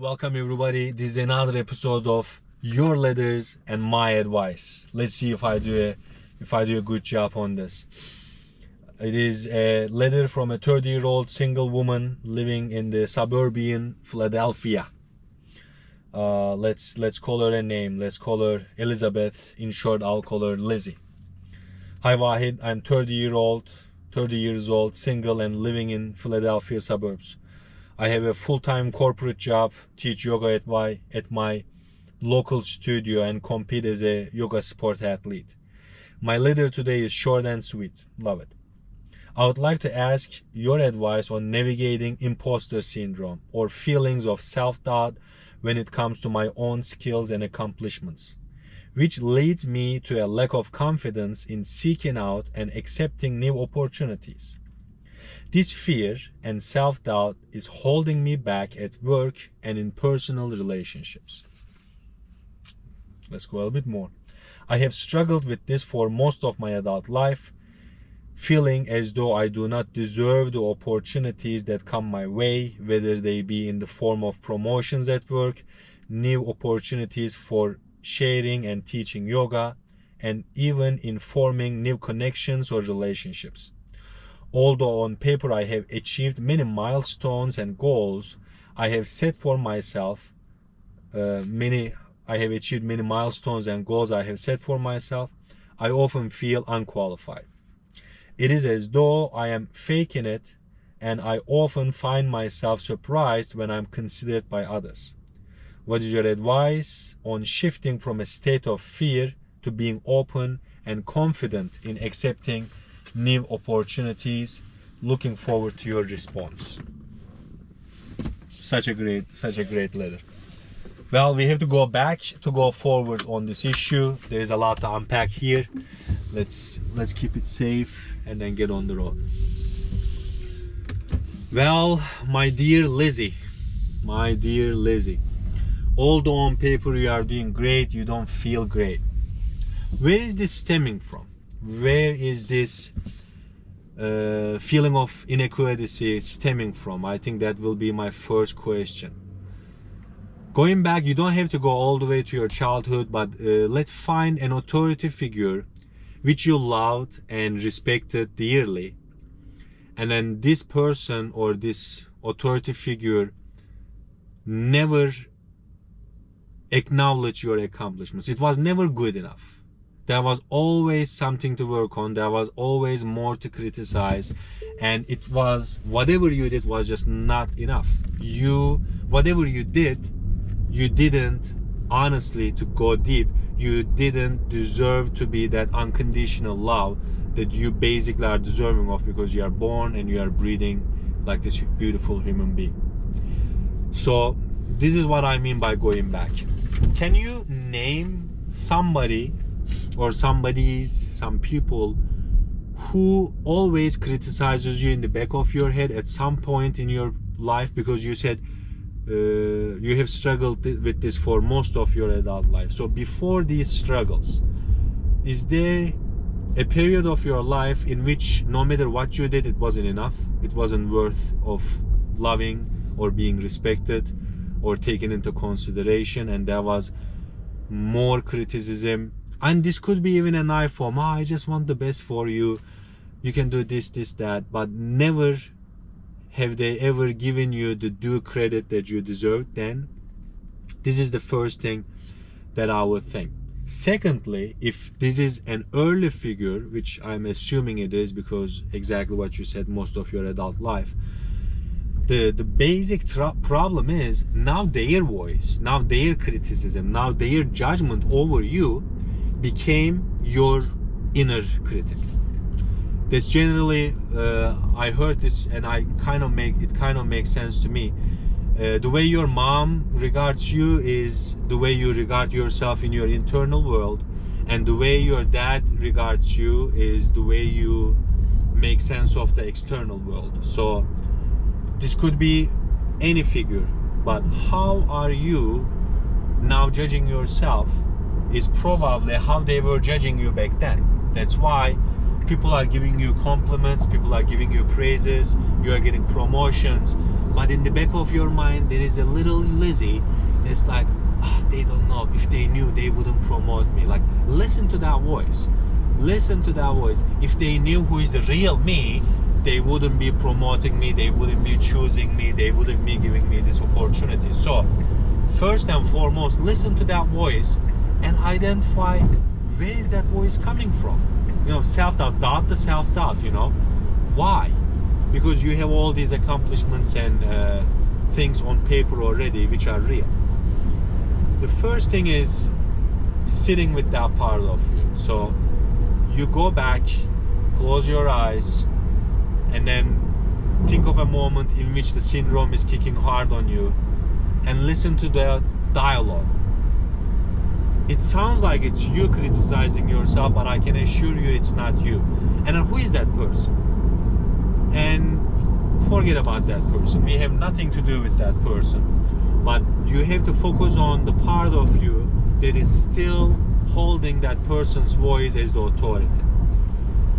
Welcome everybody. This is another episode of Your Letters and My Advice. Let's see if I do a good job on this. It is a letter from a 30-year-old single woman living in the suburban Philadelphia. Let's call her a name. Let's call her Elizabeth. In short, I'll call her Lizzie. Hi Wahid, I'm 30 years old, single and living in Philadelphia suburbs. I have a full-time corporate job, teach yoga at my local studio and compete as a yoga sport athlete. My letter today is short and sweet. Love it. I would like to ask your advice on navigating imposter syndrome or feelings of self-doubt when it comes to my own skills and accomplishments, which leads me to a lack of confidence in seeking out and accepting new opportunities. This fear and self-doubt is holding me back at work and in personal relationships. Let's go a little bit more. I have struggled with this for most of my adult life, feeling as though I do not deserve the opportunities that come my way, whether they be in the form of promotions at work, new opportunities for sharing and teaching yoga, and even in forming new connections or relationships. Although on paper I have achieved many milestones and goals I have set for myself, I often feel unqualified. It is as though I am faking it, and I often find myself surprised when I'm considered by others. What is your advice on shifting from a state of fear to being open and confident in accepting new opportunities? Looking forward to your response. Such a great letter. Well, we have to go back to go forward on this issue. There is a lot to unpack here. Let's keep it safe and then get on the road. Well, my dear Lizzie, although on paper you are doing great, you don't feel great. Where is this stemming from? Where is this feeling of inequality stemming from? I think that will be my first question. Going back, you don't have to go all the way to your childhood, but let's find an authority figure which you loved and respected dearly, and then this person or this authority figure never acknowledged your accomplishments. It was never good enough. There was always something to work on. There was always more to criticize, and it was whatever you did was just not enough. Whatever you did, you didn't, honestly, to go deep, you didn't deserve to be that unconditional love that you basically are deserving of, because you are born and you are breathing like this beautiful human being. So this is what I mean by going back. Can you name somebody or some people who always criticizes you in the back of your head at some point in your life? Because you said you have struggled with this for most of your adult life. So before these struggles, is there a period of your life in which no matter what you did, it wasn't enough? It wasn't worth of loving or being respected or taken into consideration, and there was more criticism? And this could be even an iPhone. I just want the best for you. You can do this, that. But never have they ever given you the due credit that you deserve. Then this is the first thing that I would think. Secondly, if this is an early figure, which I'm assuming it is, because exactly what you said, most of your adult life, the basic problem is now their voice, now their criticism, now their judgment over you became your inner critic. That's generally, I heard this and it kind of makes sense to me. The way your mom regards you is the way you regard yourself in your internal world, and the way your dad regards you is the way you make sense of the external world. So this could be any figure, but how are you now judging yourself is probably how they were judging you back then. That's why People are giving you compliments, people are giving you praises, you are getting promotions, but in the back of your mind there is a little Lizzie that's like, they don't know. If they knew, they wouldn't promote me. Like, listen to that voice. Listen to that voice. If they knew who is the real me, they wouldn't be promoting me, they wouldn't be choosing me, they wouldn't be giving me this opportunity. So first and foremost, listen to that voice and identify where is that voice coming from. You know, self-doubt, doubt the self-doubt, you know. Why? Because you have all these accomplishments and things on paper already which are real. The first thing is sitting with that part of you. So you go back, close your eyes, and then think of a moment in which the syndrome is kicking hard on you, and listen to the dialogue. It sounds like it's you criticizing yourself, but I can assure you it's not you. And then who is that person? And forget about that person. We have nothing to do with that person. But you have to focus on the part of you that is still holding that person's voice as the authority.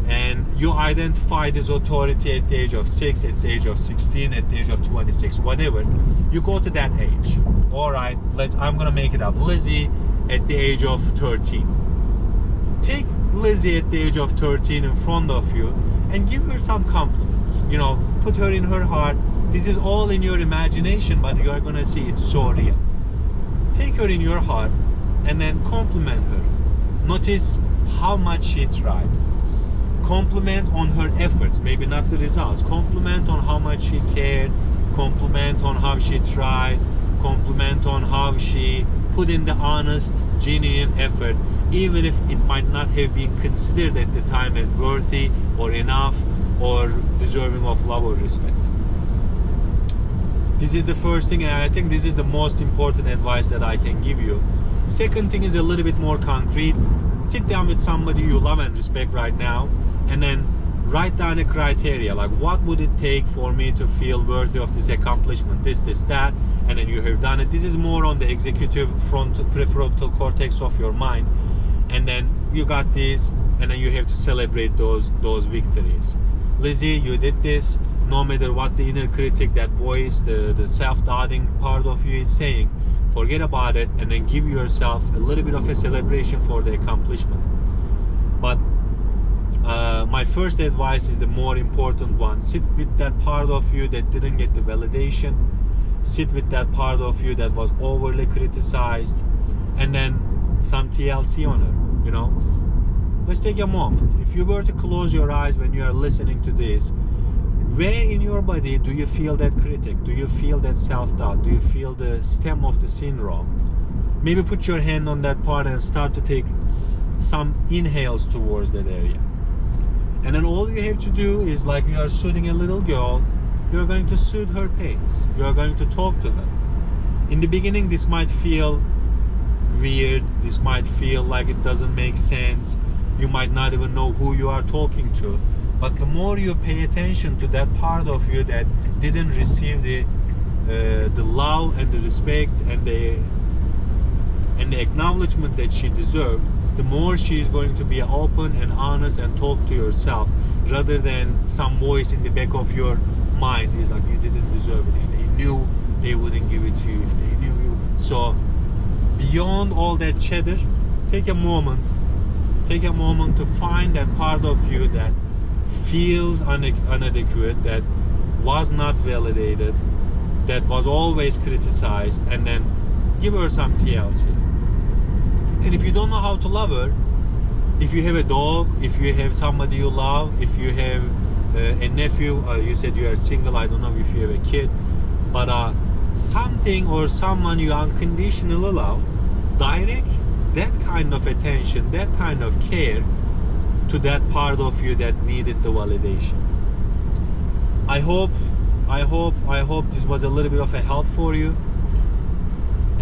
And you identify this authority at the age of 6, at the age of 16, at the age of 26, whatever. You go to that age. All right, I'm gonna make it up. Lizzie at the age of 13. Take Lizzie at the age of 13 in front of you and give her some compliments. You know, put her in her heart. This is all in your imagination, but you are gonna see it's so real. Take her in your heart and then compliment her. Notice how much she tried. Compliment on her efforts, maybe not the results. Compliment on how much she cared. Compliment on how she tried. Compliment on how she put in the honest, genuine effort, even if it might not have been considered at the time as worthy or enough or deserving of love or respect. This is the first thing, and I think this is the most important advice that I can give you. Second thing is a little bit more concrete. Sit down with somebody you love and respect right now, and then write down a criteria, like what would it take for me to feel worthy of this accomplishment, this, that, and then you have done it. This is more on the executive prefrontal cortex of your mind, and then you got this, and then you have to celebrate those victories. Lizzie, you did this. No matter what the inner critic, that voice, the self-doubting part of you is saying, forget about it, and then give yourself a little bit of a celebration for the accomplishment. But my first advice is the more important one. Sit with that part of you that didn't get the validation. Sit with that part of you that was overly criticized, and then some TLC on her, you know. Let's take a moment. If you were to close your eyes when you are listening to this, where in your body do you feel that critic? Do you feel that self-doubt? Do you feel the stem of the syndrome? Maybe put your hand on that part and start to take some inhales towards that area. And then all you have to do is, like you are soothing a little girl, you're going to soothe her pains. You are going to talk to her. In the beginning, this might feel weird. This might feel like it doesn't make sense. You might not even know who you are talking to. But the more you pay attention to that part of you that didn't receive the love and the respect and the acknowledgement that she deserved, the more she is going to be open and honest and talk to yourself, rather than some voice in the back of your mind is like, you didn't deserve it. If they knew, they wouldn't give it to you. If they knew you. So beyond all that chatter, take a moment to find that part of you that feels inadequate, that was not validated, that was always criticized, and then give her some TLC. And if you don't know how to love her, if you have a dog, if you have somebody you love, if you have a nephew, you said you are single, I don't know if you have a kid, but something or someone you unconditionally love, direct that kind of attention, that kind of care to that part of you that needed the validation. I hope this was a little bit of a help for you.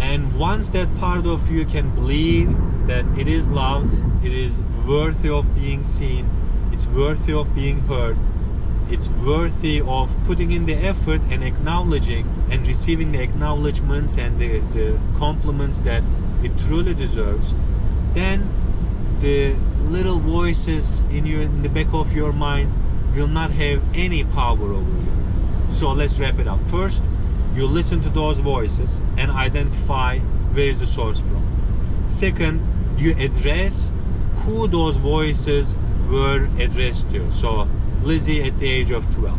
And once that part of you can believe that it is loved, it is worthy of being seen, it's worthy of being heard, it's worthy of putting in the effort and acknowledging and receiving the acknowledgements and the compliments that it truly deserves, then the little voices in the back of your mind will not have any power over you. So let's wrap it up. First, you listen to those voices and identify where is the source from. Second, you address who those voices were addressed to. So Lizzie at the age of 12.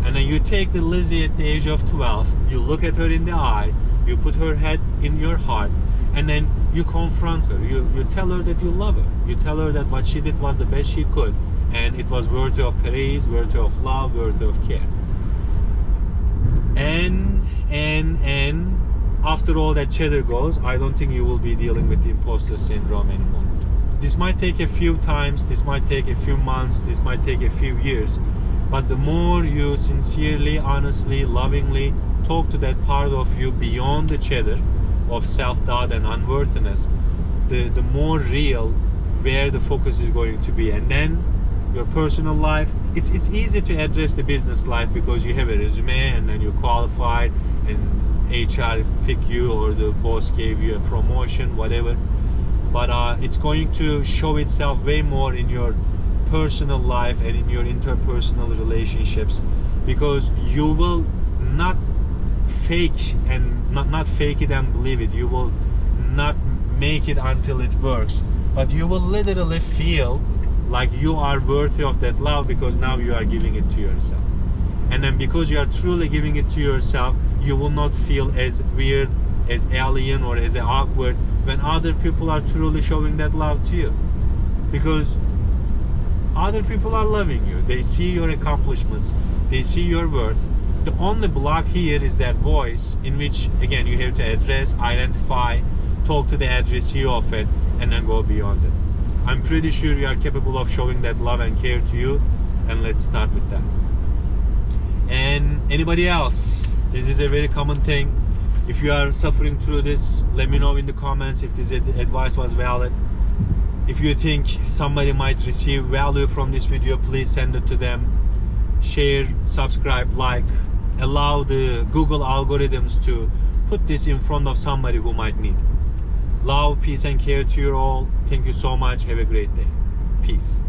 And then you take the Lizzie at the age of 12, you look at her in the eye, you put her head in your heart, and then you confront her. You tell her that you love her. You tell her that what she did was the best she could, and it was worthy of praise, worthy of love, worthy of care. And after all that chatter goes, I don't think you will be dealing with the imposter syndrome anymore. This might take a few times, this might take a few months, this might take a few years, but the more you sincerely, honestly, lovingly talk to that part of you beyond the chatter of self-doubt and unworthiness, the more real where the focus is going to be. And then your personal life, it's easy to address the business life because you have a resume and then you're qualified and HR pick you or the boss gave you a promotion, whatever. But it's going to show itself way more in your personal life and in your interpersonal relationships, because you will not fake and not fake it and believe it. You will not make it until it works, but you will literally feel like you are worthy of that love because now you are giving it to yourself. And then because you are truly giving it to yourself, you will not feel as weird, as alien, or as awkward when other people are truly showing that love to you, because other people are loving you. They see your accomplishments, they see your worth. The only block here is that voice, in which again you have to address, identify, talk to the addressee of it, and then go beyond it. I'm pretty sure you are capable of showing that love and care to you, and let's start with that. And anybody else, this is a very common thing. If you are suffering through this, let me know in the comments if this advice was valid. If you think somebody might receive value from this video, please send it to them. Share, subscribe, like. Allow the Google algorithms to put this in front of somebody who might need it. Love, peace, and care to you all. Thank you so much. Have a great day. Peace.